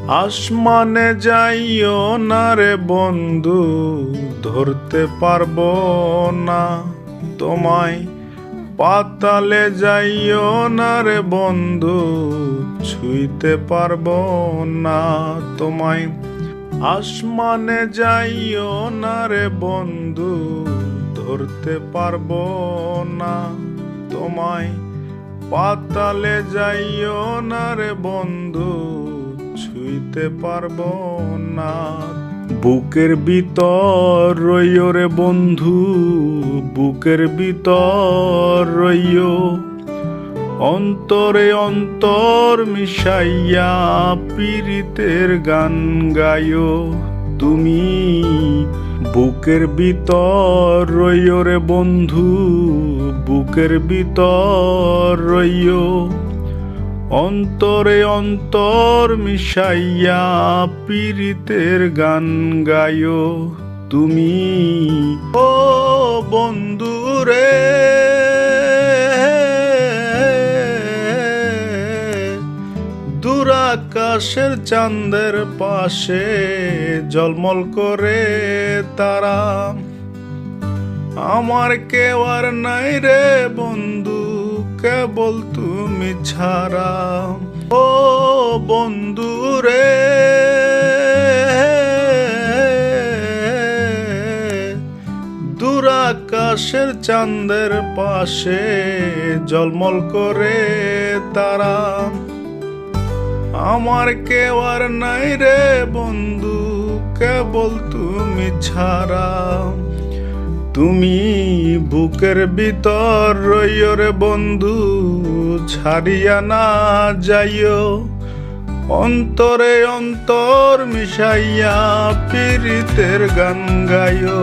আসমানে যাইও না রে বন্ধু, ধরতে পারবো না তোমায়। পাতালে যাইও না রে বন্ধু, ছুঁইতে পারবো না তোমায়। আসমানে যাইও না রে বন্ধু, ধরতে পারবো না তোমায়। পাতালে যাইও না রে বন্ধু, ছুঁইতে পারবো না। বুকের ভিতর রইও রে বন্ধু, বুকের ভিতর রইও। অন্তরে অন্তর মিশাইয়া পীড়িতের গান গাইও তুমি। বুকের ভিতর রইও রে বন্ধু, বুকের ভিতর রইও। অন্তরে অন্তর মিশাইয়া পীড়িতের গান গাইও তুমি। ও বন্ধু রে, দূর আকাশের চাঁদের পাশে ঝলমল করে তারা। আমার কেউ আর নাই রে বন্ধু, কেবল তুমি ছাড়া। ও বন্ধু রে, দূর আকাশের চাঁদের পাশে ঝলমল করে তারা। আমার কেউ আর নাই রে বন্ধু, কেবল তুমি ছাড়া। তুমি বুকের ভিতর রইও রে বন্ধু, ছাড়িয়া না যাইও। অন্তরে অন্তর মিশাইয়া পীড়িতের গান গাইও।